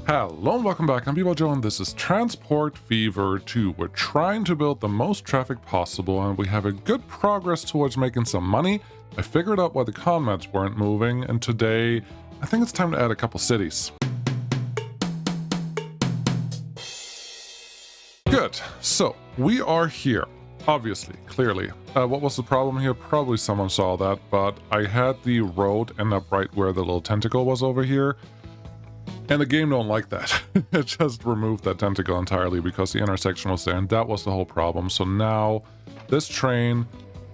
Hello and welcome back, I'm bballjo and this is Transport Fever 2. We're trying to build the most traffic possible and we have a good progress towards making some money. I figured out why the comments weren't moving, and today I think it's time to add a couple cities. Good, so we are here, obviously, clearly. What was the problem here? Probably someone saw that, but I had the road end up right where the little tentacle was over here. And the game don't like that. It just removed that tentacle entirely because the intersection was there, and that was the whole problem. So now this train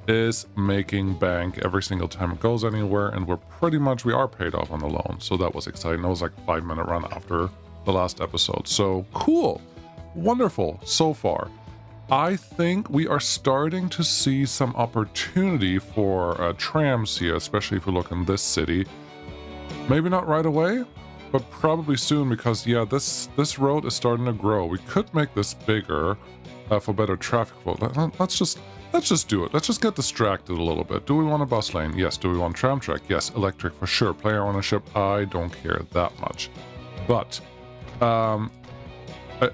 is making bank every single time it goes anywhere, and we are paid off on the loan. So that was exciting. That was like a 5-minute run after the last episode. So cool. Wonderful so far. I think we are starting to see some opportunity for trams here, especially if we look in this city. Maybe not right away, but probably soon, because yeah, this road is starting to grow. We could make this bigger for better traffic flow. Let's just do it. Let's just get distracted a little bit. Do we want a bus lane? Yes. Do we want tram track? Yes. Electric for sure. Player ownership, I don't care that much. But I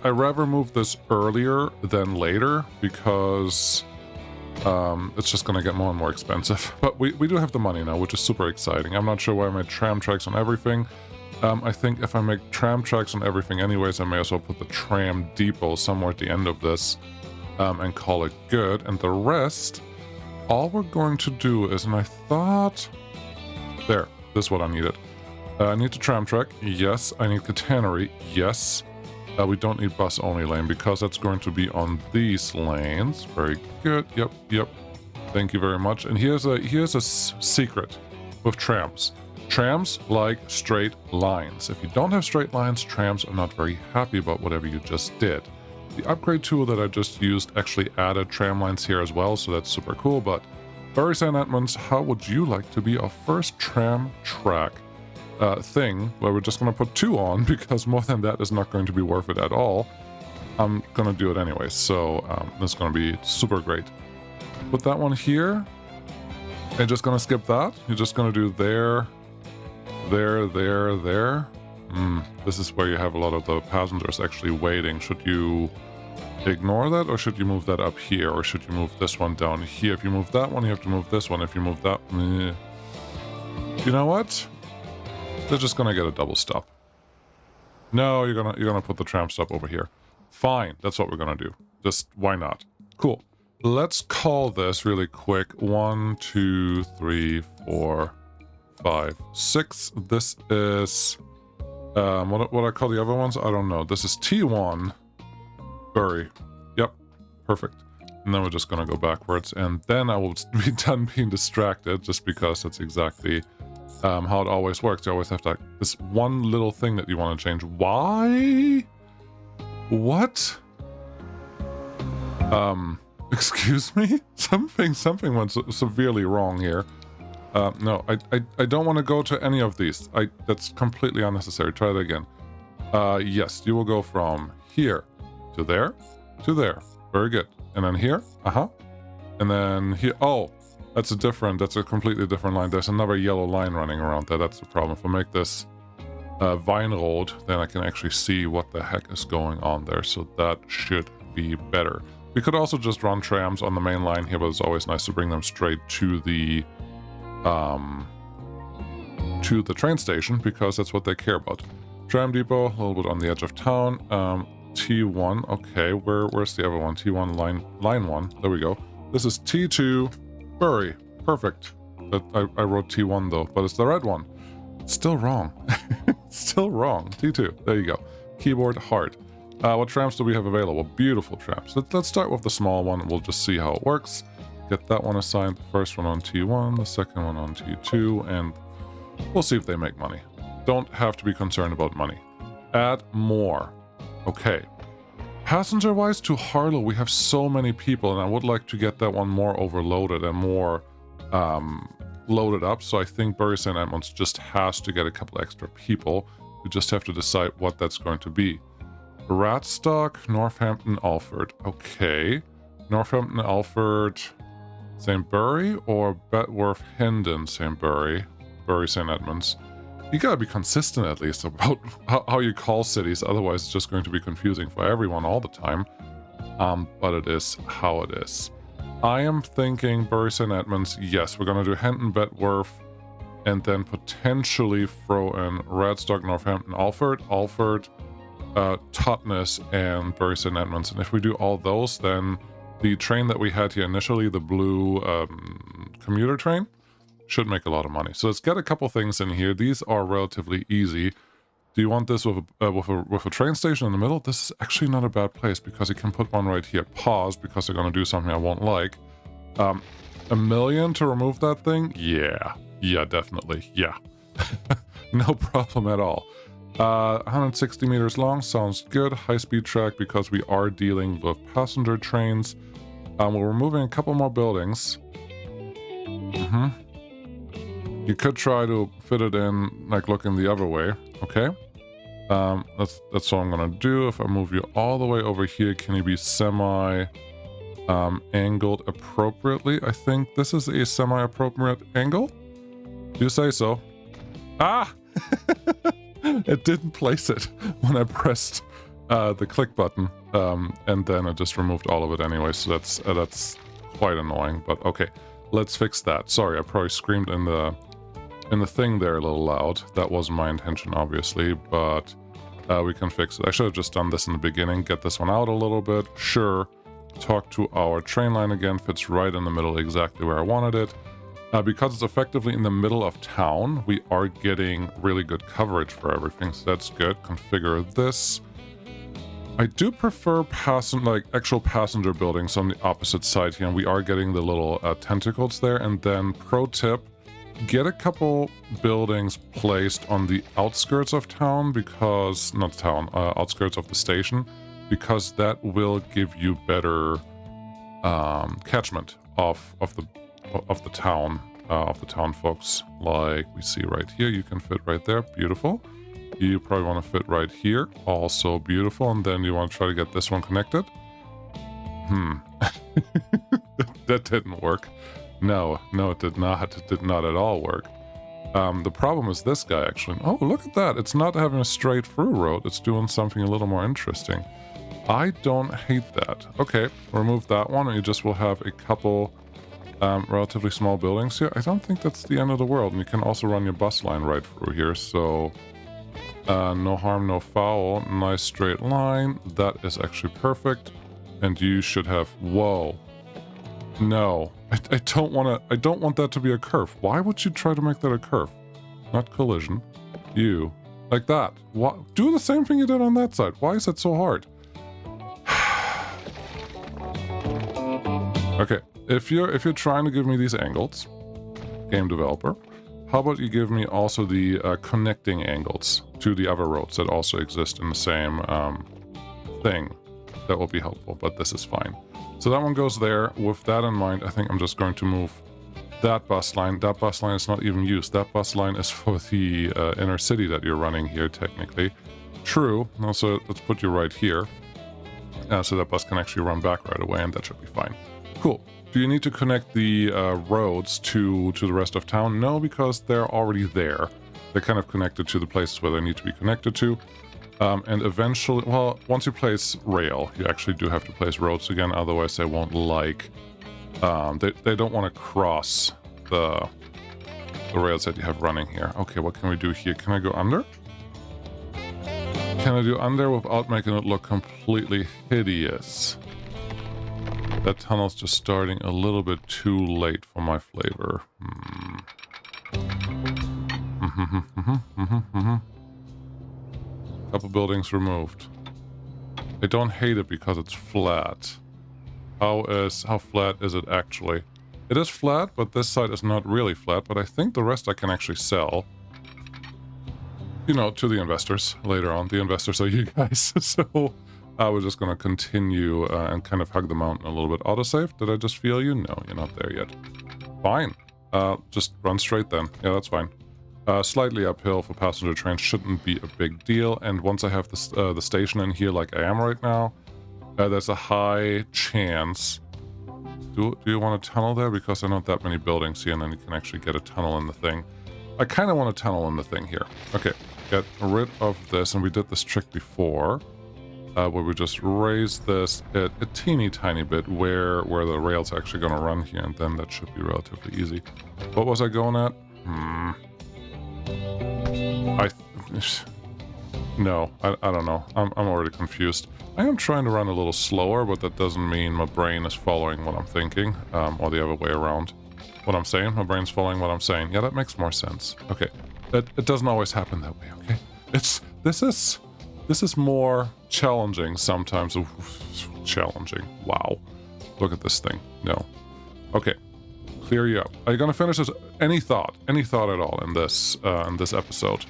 rather move this earlier than later because it's just gonna get more and more expensive. But we do have the money now, which is super exciting. I'm not sure why I made tram tracks on everything. I think if I make tram tracks on everything anyways, I may as well put the tram depot somewhere at the end of this and call it good. And the rest, all we're going to do is, and I thought, there, this is what I needed. I need the tram track, yes. I need catenary, yes. We don't need bus only lane because that's going to be on these lanes. Very good, yep. Thank you very much. And here's a secret with trams. Trams like straight lines. If you don't have straight lines, trams are not very happy about whatever you just did. The upgrade tool that I just used actually added tram lines here as well, so that's super cool. But Barry St. Edmunds, how would you like to be our first tram track thing, where we're just going to put 2 on, because more than that is not going to be worth it at all. I'm going to do it anyway, so this is going to be super great. Put that one here. And just going to skip that. You're just going to do there. This is where you have a lot of the passengers actually waiting. Should you ignore that, or should you move that up here, or should you move this one down here? If you move that one, you have to move this one. If you move that, you know what? They're just gonna get a double stop. No, you're gonna put the tram stop over here. Fine, that's what we're gonna do. Just why not? Cool. Let's call this really quick. 1, 2, 3, 4, 5, 6. This is what I call the other ones, I don't know. This is T1 Bury. Yep, perfect. And then we're just gonna go backwards, and then I will be done being distracted, just because that's exactly how it always works. You always have to, this one little thing that you want to change. Why? What? Excuse me? Something went severely wrong here. No, I don't want to go to any of these. That's completely unnecessary. Try that again. Yes, you will go from here to there to there. Very good. And then here. And then here. Oh, that's a completely different line. There's another yellow line running around there. That's the problem. If I make this Vine Road, then I can actually see what the heck is going on there. So that should be better. We could also just run trams on the main line here, but it's always nice to bring them straight to the train station, because that's what they care about. Tram depot, a little bit on the edge of town. T1, okay, where's the other one? T1 line 1, there we go. This is T2 Bury, perfect. I wrote T1 though, but it's the red one. Still wrong. Still wrong. T2, there you go. Keyboard hard. What trams do we have available? Beautiful trams. Let's start with the small one. We'll just see how it works. Get that one assigned, the first one on T1, the second one on T2, and we'll see if they make money. Don't have to be concerned about money. Add more. Okay. Passenger-wise to Harlow, we have so many people, and I would like to get that one more overloaded and more loaded up. So I think Bury St. Edmunds just has to get a couple extra people. We just have to decide what that's going to be. Ratstock, Northampton, Alford. Okay. Northampton, Alford, St. Bury, or Betworth, Hendon, St. Bury, Bury St. Edmunds. You gotta be consistent at least about how you call cities, otherwise it's just going to be confusing for everyone all the time. But it is how it is. I am thinking Bury St. Edmunds, yes, we're gonna do Henton, Betworth, and then potentially throw in Radstock, Northampton, Alford, Totnes, and Bury St. Edmunds. And if we do all those, then the train that we had here initially, the blue commuter train, should make a lot of money. So let's get a couple things in here. These are relatively easy. Do you want this with a train station in the middle? This is actually not a bad place because you can put one right here. Pause, because they're going to do something I won't like. $1 million to remove that thing? Yeah, definitely. Yeah. No problem at all. 160 meters long, sounds good. High-speed track because we are dealing with passenger trains. We're removing a couple more buildings. You could try to fit it in, like looking the other way, okay? That's what I'm gonna do. If I move you all the way over here, can you be angled appropriately? I think this is a semi-appropriate angle. Do you say so? Ah! It didn't place it when I pressed the click button, and then I just removed all of it anyway, so that's quite annoying, but okay. Let's fix that. Sorry, I probably screamed in the thing there a little loud. That wasn't my intention, obviously, but we can fix it. I should have just done this in the beginning. Get this one out a little bit. Sure. Talk to our train line again. Fits right in the middle, exactly where I wanted it. Because it's effectively in the middle of town, we are getting really good coverage for everything, so that's good. Configure this. I do prefer actual passenger buildings on the opposite side here, and we are getting the little tentacles there. And then pro tip, get a couple buildings placed on the outskirts of town, because outskirts of the station, because that will give you better catchment of the town folks. Like we see right here, you can fit right there. Beautiful. You probably want to fit right here. Also beautiful. And then you want to try to get this one connected. That didn't work. No, it did not. It did not at all work. The problem is this guy, actually. Oh, look at that. It's not having a straight through road. It's doing something a little more interesting. I don't hate that. Okay, remove that one, and you just will have a couple relatively small buildings here. I don't think that's the end of the world. And you can also run your bus line right through here. So no harm, no foul. Nice straight line. That is actually perfect. And you should have... Whoa. No. I don't want that to be a curve. Why would you try to make that a curve? Not collision. You. Like that. What? Do the same thing you did on that side. Why is it so hard? Okay. If you're trying to give me these angles, game developer, how about you give me also the connecting angles to the other roads that also exist in the same thing? That will be helpful, but this is fine. So that one goes there. With that in mind, I think I'm just going to move that bus line. That bus line is not even used. That bus line is for the inner city that you're running here, technically. True. Also, let's put you right here. So that bus can actually run back right away, and that should be fine. Cool. Do you need to connect the roads to the rest of town? No, because they're already there. They're kind of connected to the places where they need to be connected to. And eventually, well, once you place rail, you actually do have to place roads again, otherwise they won't like... they don't want to cross the rails that you have running here. Okay, what can we do here? Can I go under? Can I do under without making it look completely hideous? That tunnel's just starting a little bit too late for my flavor. Couple buildings removed. I don't hate it because it's flat. How flat is it actually? It is flat, but this side is not really flat, but I think the rest I can actually sell. You know, to the investors later on. The investors are you guys. So we're just going to continue and kind of hug the mountain a little bit. Autosave, did I just feel you? No, you're not there yet. Fine. Just run straight then. Yeah, that's fine. Slightly uphill for passenger trains shouldn't be a big deal. And once I have the station in here like I am right now, there's a high chance... Do you want a tunnel there? Because there are not that many buildings here, and then you can actually get a tunnel in the thing. I kind of want to tunnel in the thing here. Okay, get rid of this, and we did this trick before, where we just raise this a teeny tiny bit where the rail's actually going to run here, and then that should be relatively easy. What was I going at? No, I don't know. I'm already confused. I am trying to run a little slower, but that doesn't mean my brain is following what I'm thinking, or the other way around. What I'm saying, my brain's following what I'm saying. Yeah, that makes more sense. Okay, it doesn't always happen that way. Okay, this is more challenging sometimes. Oof, challenging. Wow, look at this thing. No. Okay, clear you up. Are you gonna finish this? Any thought at all in this episode?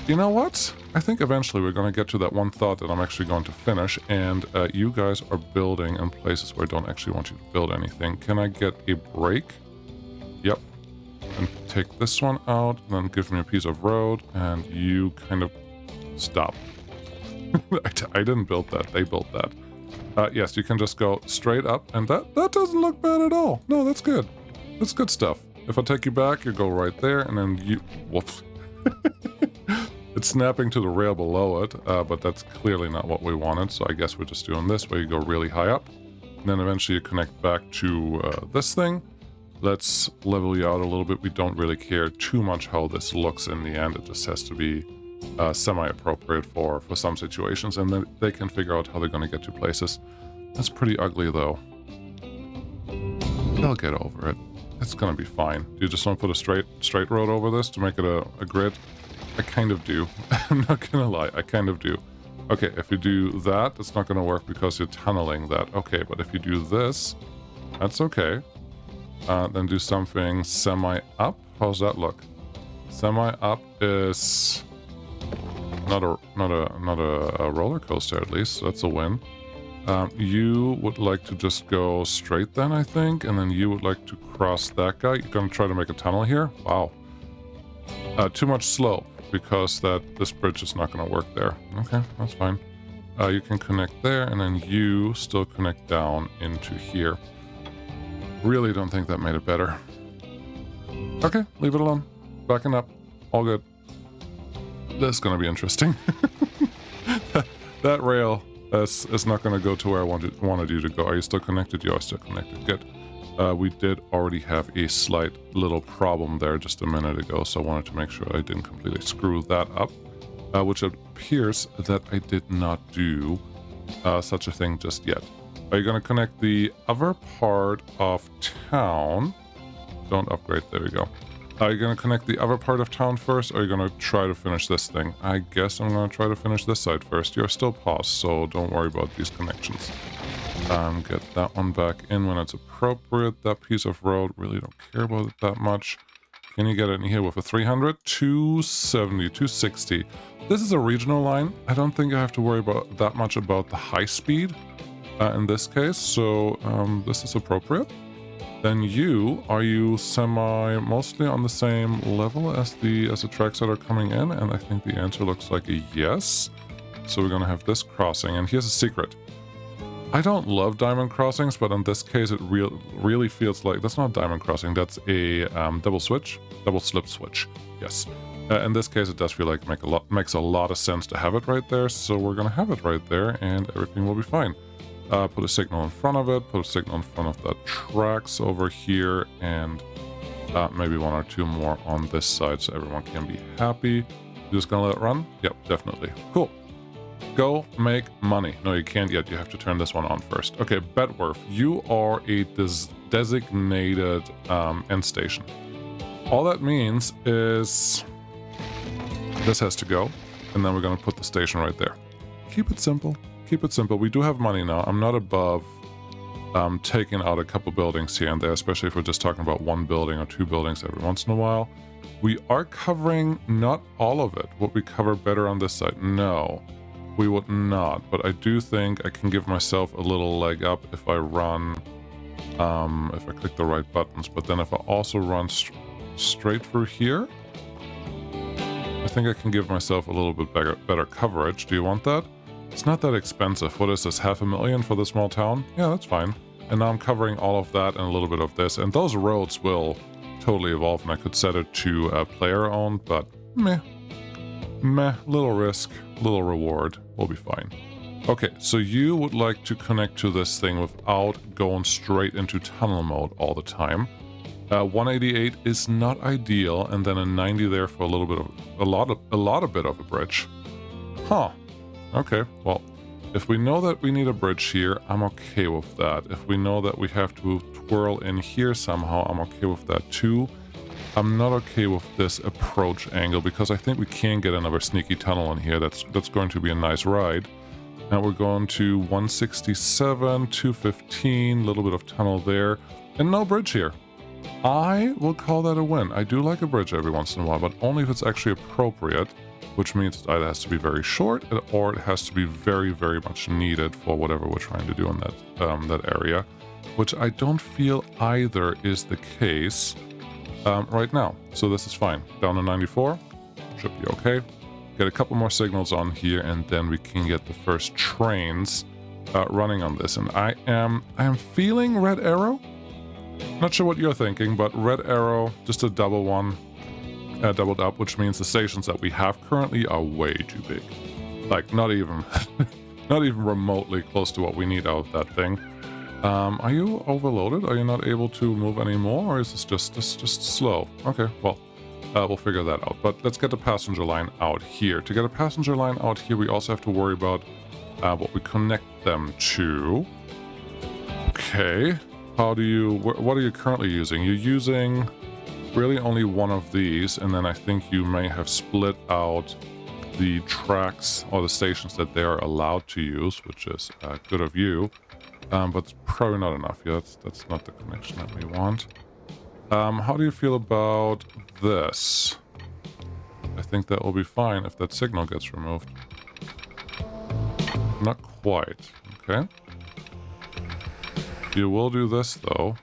You know what? I think eventually we're going to get to that one thought that I'm actually going to finish, and you guys are building in places where I don't actually want you to build anything. Can I get a break? Yep. And take this one out, then give me a piece of road, and you kind of stop. I didn't build that. They built that. Yes, you can just go straight up, and that doesn't look bad at all. No, that's good. That's good stuff. If I take you back, you go right there, and then you... Whoops. It's snapping to the rail below it, but that's clearly not what we wanted, so I guess we're just doing this where you go really high up, and then eventually you connect back to this thing. Let's level you out a little bit. We don't really care too much how this looks in the end. It just has to be semi-appropriate for some situations, and then they can figure out how they're going to get to places. That's pretty ugly, though. They'll get over it. It's going to be fine. Do you just want to put a straight road over this to make it a grid? I kind of do. I'm not gonna lie, I kind of do. Okay, if you do that, it's not gonna work because you're tunneling that. Okay, but if you do this, that's okay. Then do something semi-up. How's that look? Semi-up is not a roller coaster, at least. So that's a win. You would like to just go straight then, I think, and then you would like to cross that guy. You're gonna try to make a tunnel here? Wow. Too much slope, because this bridge is not going to work there. Okay, that's fine. You can connect there, and then you still connect down into here. Really don't think that made it better. Okay, leave it alone. Backing up. All good. This is going to be interesting. That rail is not going to go to where I wanted you to go. Are you still connected? You are still connected. Good. We did already have a slight little problem there just a minute ago, so I wanted to make sure I didn't completely screw that up, which it appears that I did not do such a thing just yet. Are you going to connect the other part of town? Don't upgrade, there we go. Are you going to connect the other part of town first, or are you going to try to finish this thing? I guess I'm going to try to finish this side first. You're still paused, so don't worry about these connections. Get that one back in when it's appropriate. That piece of road, really don't care about it that much. Can you get it in here with a 300? 270, 260. This is a regional line. I don't think I have to worry about that much about the high speed in this case, so this is appropriate. Then are you mostly on the same level as the tracks that are coming in? And I think the answer looks like a yes. So we're gonna have this crossing, and here's a secret. I don't love diamond crossings, but in this case it really feels like... That's not diamond crossing, that's a double slip switch. Yes. In this case it does feel like makes a lot of sense to have it right there, so we're gonna have it right there and everything will be fine. Put a signal in front of it, put a signal in front of the tracks over here, and maybe one or two more on this side so everyone can be happy. You're just gonna let it run? Yep, definitely. Cool. Go make money. No, you can't yet. You have to turn this one on first. Okay, Bedworth, you are a designated end station. All that means is this has to go, and then we're going to put the station right there. Keep it simple. Keep it simple. We do have money now. I'm not above taking out a couple buildings here and there, especially if we're just talking about one building or two buildings every once in a while. We are covering not all of it. Would we cover better on this side? No. We would not, but I do think I can give myself a little leg up if I run, if I click the right buttons, but then if I also run straight through here, I think I can give myself a little bit better coverage. Do you want that? It's not that expensive. What is this, $500,000 for the small town? Yeah, that's fine. And now I'm covering all of that and a little bit of this, and those roads will totally evolve and I could set it to player owned, but meh, little risk, little reward, we'll be fine. Okay, so you would like to connect to this thing without going straight into tunnel mode all the time. 188 is not ideal, and then a 90 there for a little bit of a lot bit of a bridge. Huh. Okay, well, if we know that we need a bridge here, I'm okay with that. If we know that we have to twirl in here somehow, I'm okay with that too. I'm not okay with this approach angle because I think we can get another sneaky tunnel in here. That's going to be a nice ride. Now we're going to 167, 215, a little bit of tunnel there, and no bridge here. I will call that a win. I do like a bridge every once in a while, but only if it's actually appropriate, which means it either has to be very short or it has to be very, very much needed for whatever we're trying to do in that area, which I don't feel either is the case right now. So this is fine. Down to 94, should be okay. Get a couple more signals on here, and then we can get the first trains running on this. And I am feeling red arrow. Not sure what you're thinking, but red arrow, just a doubled up, which means the stations that we have currently are way too big. Like not even remotely close to what we need out of that thing. Are you overloaded? Are you not able to move anymore, or is this just slow? Okay, well. We'll figure that out. But let's get the passenger line out here. To get a passenger line out here, we also have to worry about what we connect them to. Okay. What are you currently using? You're using really only one of these, and then I think you may have split out the tracks or the stations that they are allowed to use, which is good of you. But it's probably not enough. Yeah, that's not the connection that we want. How do you feel about this? I think that will be fine if that signal gets removed. Not quite. Okay. You will do this, though.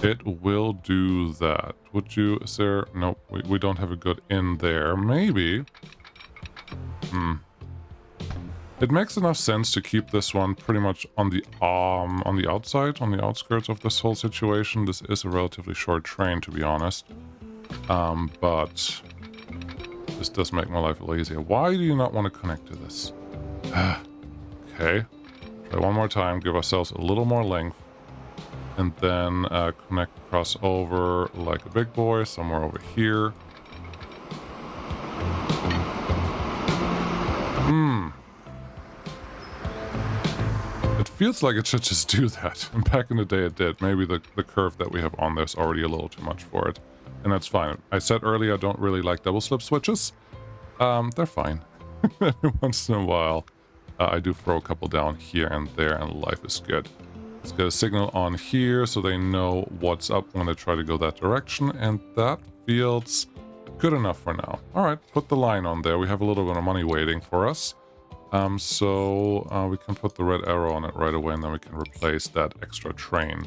It will do that. Would you... Is there... Nope, we don't have a good in there. Maybe. It makes enough sense to keep this one pretty much on the outside, on the outskirts of this whole situation. This is a relatively short train, to be honest. But this does make my life a little easier. Why do you not want to connect to this? Okay. Try one more time. Give ourselves a little more length. And then connect across over like a big boy somewhere over here. It feels like it should just do that. And back in the day it did. Maybe the curve that we have on there is already a little too much for it. And that's fine. I said earlier I don't really like double slip switches. They're fine. Every once in a while I do throw a couple down here and there, and life is good. Let's get a signal on here so they know what's up when I try to go that direction, and that feels good enough for now. Alright, put the line on there. We have a little bit of money waiting for us. So we can put the red arrow on it right away, and then we can replace that extra train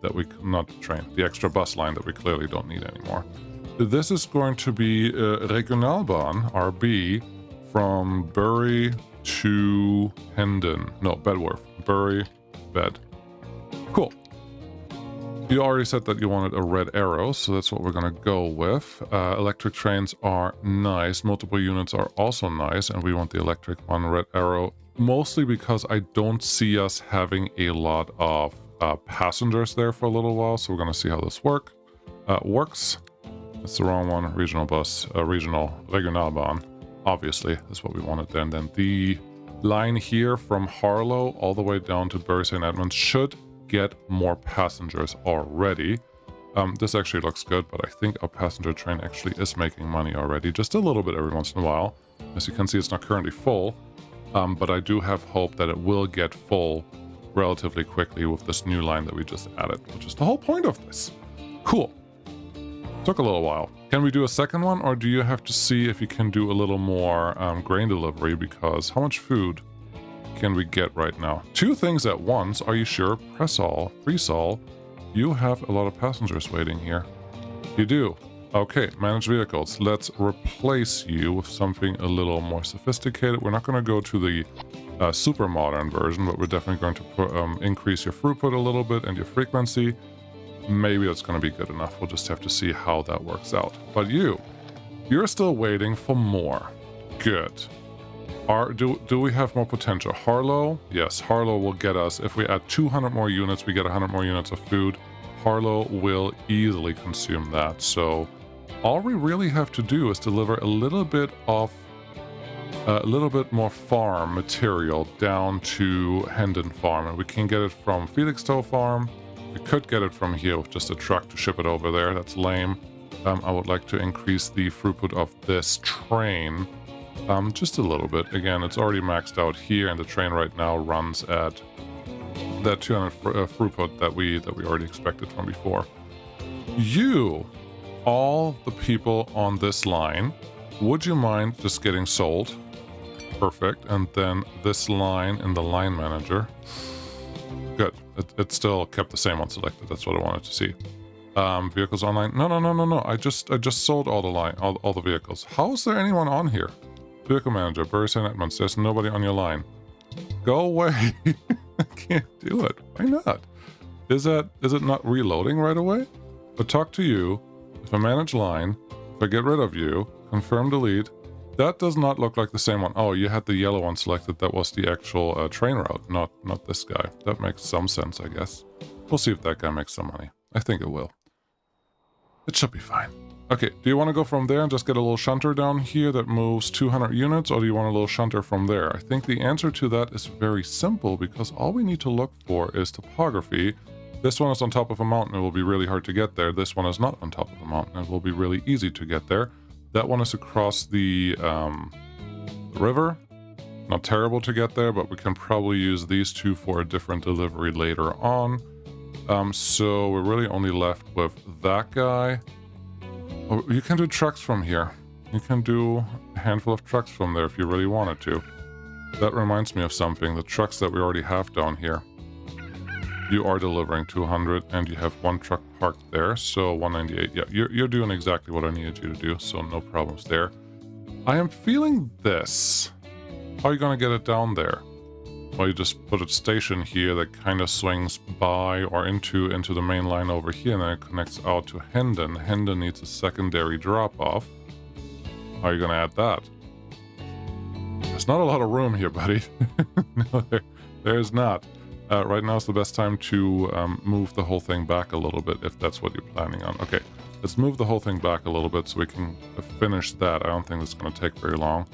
that the extra bus line that we clearly don't need anymore. This is going to be Regionalbahn, RB, from Bury to Hendon. No, Bedworth. Bury, Bed. Cool. You already said that you wanted a red arrow, so that's what we're going to go with. Electric trains are nice. Multiple units are also nice, and we want the electric one, red arrow, mostly because I don't see us having a lot of passengers there for a little while, so we're going to see how this works. That's the wrong one. Regional bus, Regionalbahn. Obviously, that's what we wanted there. And then the line here from Harlow all the way down to Bury St. Edmunds should get more passengers already. This actually looks good, but I think our passenger train actually is making money already, just a little bit every once in a while. As you can see, it's not currently full, but I do have hope that it will get full relatively quickly with this new line that we just added, which is the whole point of this. Cool. Took a little while. Can we do a second one, or do you have to see if you can do a little more grain delivery? Because how much food can we get right now? 2 things at once. Are you sure? Press all. Freeze all. You have a lot of passengers waiting here. You do. Okay, manage vehicles. Let's replace you with something a little more sophisticated. We're not going to go to the super modern version, but we're definitely going to increase your throughput a little bit and your frequency. maybe it's going to be good enough. We'll just have to see how that works out. But you're still waiting for more. Good. Do we have more potential? Harlow? Yes, Harlow will get us, if we add 200 more units, we get 100 more units of food. Harlow will easily consume that. So all we really have to do is deliver a little bit more farm material down to Hendon Farm, and we can get it from Felixstowe Farm. We could get it from here with just a truck to ship it over there. That's lame. I would like to increase the throughput of this train just a little bit. Again, it's already maxed out here, and the train right now runs at that 200 throughput that we already expected from before. All the people on this line, would you mind just getting sold? Perfect. And then this line in the line manager. Good. It still kept the same one selected. That's what I wanted to see. Vehicles online. No. I just sold all the vehicles. How is there anyone on here? Vehicle manager, Bury St. Edmunds. There's nobody on your line. Go away. I can't do it. Why not? Is it not reloading right away? But talk to you. If I manage line, if I get rid of you, confirm delete, that does not look like the same one. Oh, you had the yellow one selected. That was the actual train route, not this guy. That makes some sense, I guess. We'll see if that guy makes some money. I think it will. It should be fine. Okay, do you want to go from there and just get a little shunter down here that moves 200 units, or do you want a little shunter from there? I think the answer to that is very simple, because all we need to look for is topography. This one is on top of a mountain. It will be really hard to get there. This one is not on top of a mountain. It will be really easy to get there. That one is across the river. Not terrible to get there, but we can probably use these two for a different delivery later on. So we're really only left with that guy. Oh, you can do trucks from here. You can do a handful of trucks from there if you really wanted to. That reminds me of something. The trucks that we already have down here. You are delivering 200, and you have one truck parked there, so 198. Yeah, you're doing exactly what I needed you to do, so no problems there. I am feeling this. How are you going to get it down there? Well, you just put a station here that kind of swings by or into the main line over here, and then it connects out to Hendon. Hendon needs a secondary drop-off. How are you going to add that? There's not a lot of room here, buddy. No, there is not. Right now is the best time to move the whole thing back a little bit, if that's what you're planning on. Okay, let's move the whole thing back a little bit so we can finish that. I don't think it's going to take very long.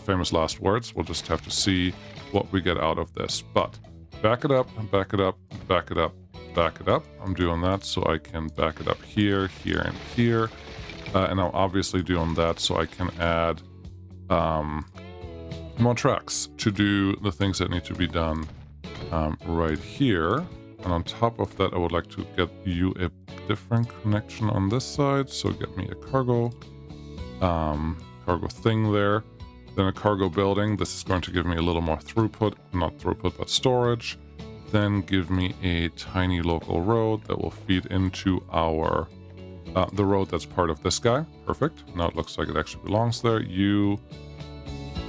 Famous last words. We'll just have to see what we get out of this. But back it up, back it up, back it up, back it up. I'm doing that so I can back it up here, here, and here. And I'm obviously doing that so I can add more tracks to do the things that need to be done right here. And on top of that, I would like to get you a different connection on this side. So get me a cargo thing there. Then a cargo building. This is going to give me a little more throughput, not throughput, but storage. Then give me a tiny local road that will feed into our the road that's part of this guy. Perfect. Now it looks like it actually belongs there. You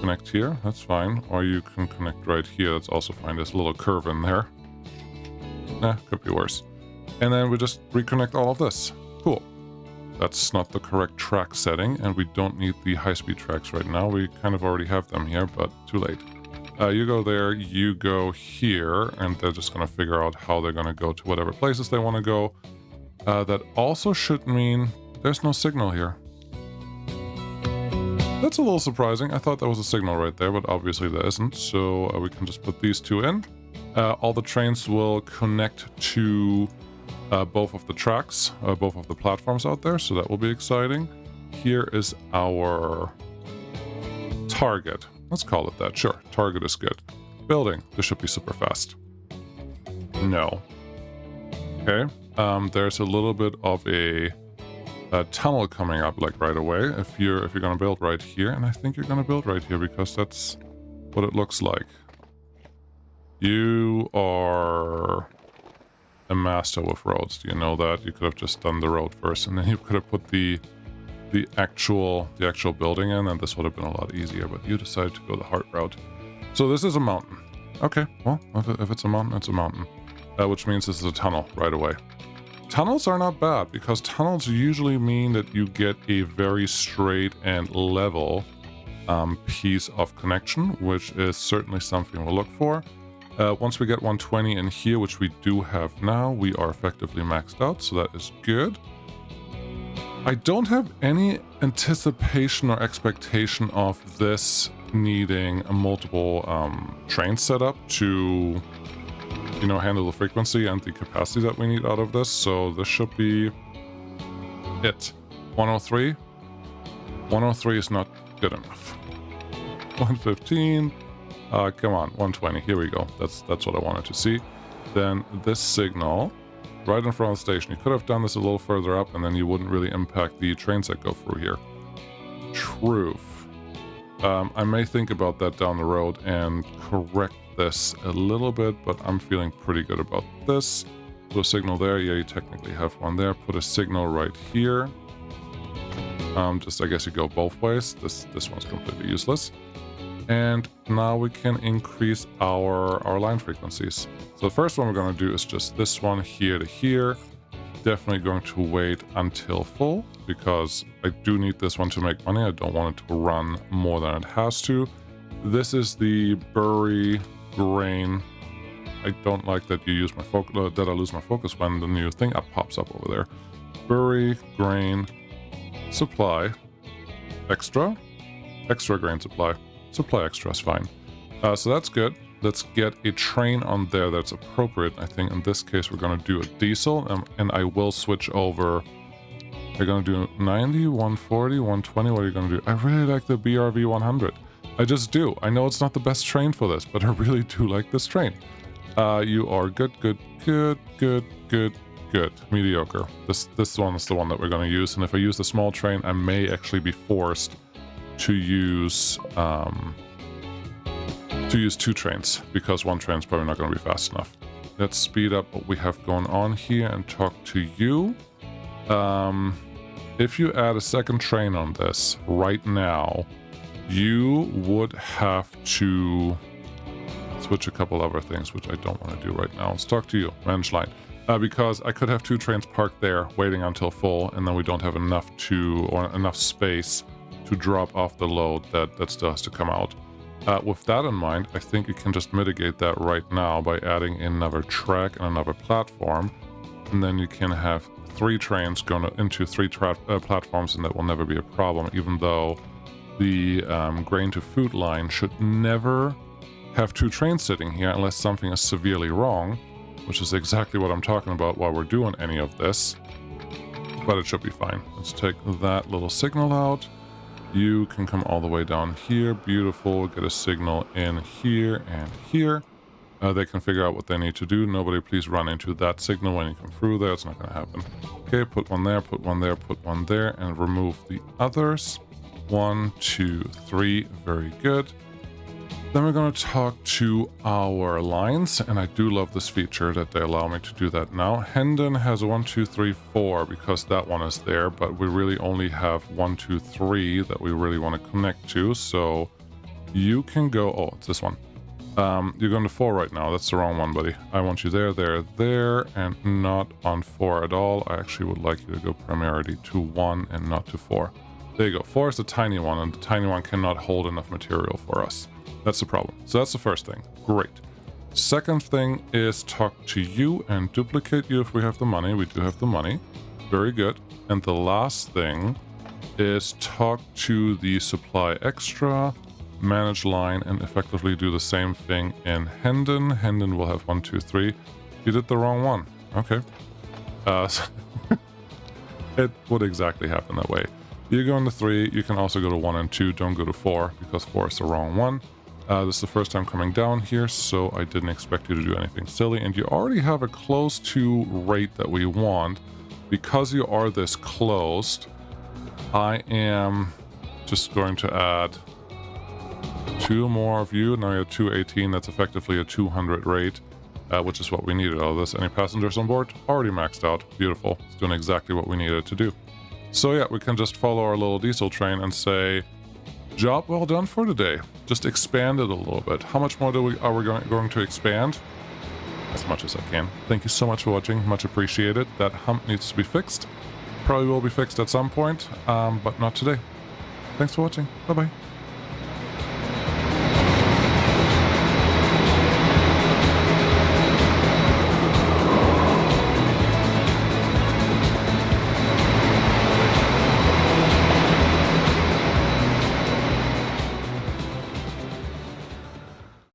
connect here. That's fine. Or you can connect right here. That's also fine. There's a little curve in there. Could be worse. And then we just reconnect all of this. Cool. That's not the correct track setting, and we don't need the high-speed tracks right now. We kind of already have them here, but too late. You go there, you go here, and they're just going to figure out how they're going to go to whatever places they want to go. That also should mean there's no signal here. That's a little surprising. I thought there was a signal right there, but obviously there isn't. So we can just put these two in. All the trains will connect to both of the tracks, both of the platforms out there, so that will be exciting. Here is our target. Let's call it that. Sure, target is good. Building. This should be super fast. No. Okay. There's a little bit of a tunnel coming up like right away. If you're gonna build right here, and I think you're gonna build right here because that's what it looks like. You are a master with roads. Do you know that? You could have just done the road first, and then you could have put the actual building in, and this would have been a lot easier. But you decided to go the hard route. So this is a mountain. Okay, well, if it's a mountain, it's a mountain, which means this is a tunnel right away. Tunnels are not bad, because tunnels usually mean that you get a very straight and level piece of connection, which is certainly something we'll look for. Once we get 120 in here, which we do have now, we are effectively maxed out, so that is good. I don't have any anticipation or expectation of this needing a multiple train setup to, you know, handle the frequency and the capacity that we need out of this, so this should be it. 103. 103 is not good enough. 115. Come on, 120. Here we go. That's what I wanted to see. Then this signal right in front of the station. You could have done this a little further up, and then you wouldn't really impact the trains that go through here. Truth. I may think about that down the road and correct this a little bit, but I'm feeling pretty good about this. Put a signal there. Yeah, you technically have one there. Put a signal right here. Just, I guess you go both ways. This one's completely useless. And now we can increase our line frequencies. So the first one we're going to do is just this one here to here. Definitely going to wait until full, because I do need this one to make money. I don't want it to run more than it has to. This is the bury grain. I don't like that you use my focus, that I lose my focus when the new thing pops up over there. Bury grain supply extra grain supply. Supply extra is fine. So that's good. Let's get a train on there that's appropriate. I think in this case we're going to do a diesel, and I will switch over. We're going to do 90, 140, 120. What are you going to do? I really like the BRV 100. I just do. I know it's not the best train for this, but I really do like this train. You are good. Mediocre. This one is the one that we're going to use, and if I use the small train, I may actually be forced to use two trains, because one train is probably not going to be fast enough. Let's speed up what we have going on here and talk to you. If you add a second train on this right now, you would have to switch a couple other things, which I don't want to do right now. Let's talk to you, manage line. Because I could have two trains parked there waiting until full, and then we don't have enough space to drop off the load that still has to come out. With that in mind, I think you can just mitigate that right now by adding another track and another platform, and then you can have 3 trains going into 3 platforms, and that will never be a problem, even though the grain to food line should never have 2 trains sitting here unless something is severely wrong, which is exactly what I'm talking about while we're doing any of this, but it should be fine. Let's take that little signal out. You can come all the way down here. Beautiful. Get a signal in here and here. They can figure out what they need to do. Nobody please run into that signal when you come through there. It's not going to happen. Okay, put one there, put one there, put one there, and remove the others. 1, 2, 3. Very good. Then we're going to talk to our lines, and I do love this feature that they allow me to do that now. Hendon has a 1, 2, 3, 4 because that one is there, but we really only have 1, 2, 3 that we really want to connect to. So you can go, oh, it's this one. You're going to 4 right now. That's the wrong one, buddy. I want you there, and not on 4 at all. I actually would like you to go primarily to 1 and not to 4. There you go. 4 is the tiny one, and the tiny one cannot hold enough material for us. That's the problem. So that's the first thing. Great. Second thing is talk to you and duplicate you if we have the money. We do have the money. Very good. And the last thing is talk to the supply extra, manage line, and effectively do the same thing in Hendon. Hendon will have 1, 2, 3. You did the wrong one. Okay. It would exactly happen that way. You go into 3. You can also go to 1 and 2. Don't go to 4 because 4 is the wrong one. This is the first time coming down here, so I didn't expect you to do anything silly. And you already have a close to rate that we want. Because you are this closed, I am just going to add 2 more of you. Now you're 218. That's effectively a 200 rate, which is what we needed out of this. Any passengers on board? Already maxed out. Beautiful. It's doing exactly what we needed to do. So yeah, we can just follow our little diesel train and say, job well done for today. Just expand it a little bit. How much more are we going to expand? as much as I can. Thank you so much for watching, much appreciated. That hump needs to be fixed. Probably will be fixed at some point, but not today. Thanks for watching. Bye-bye.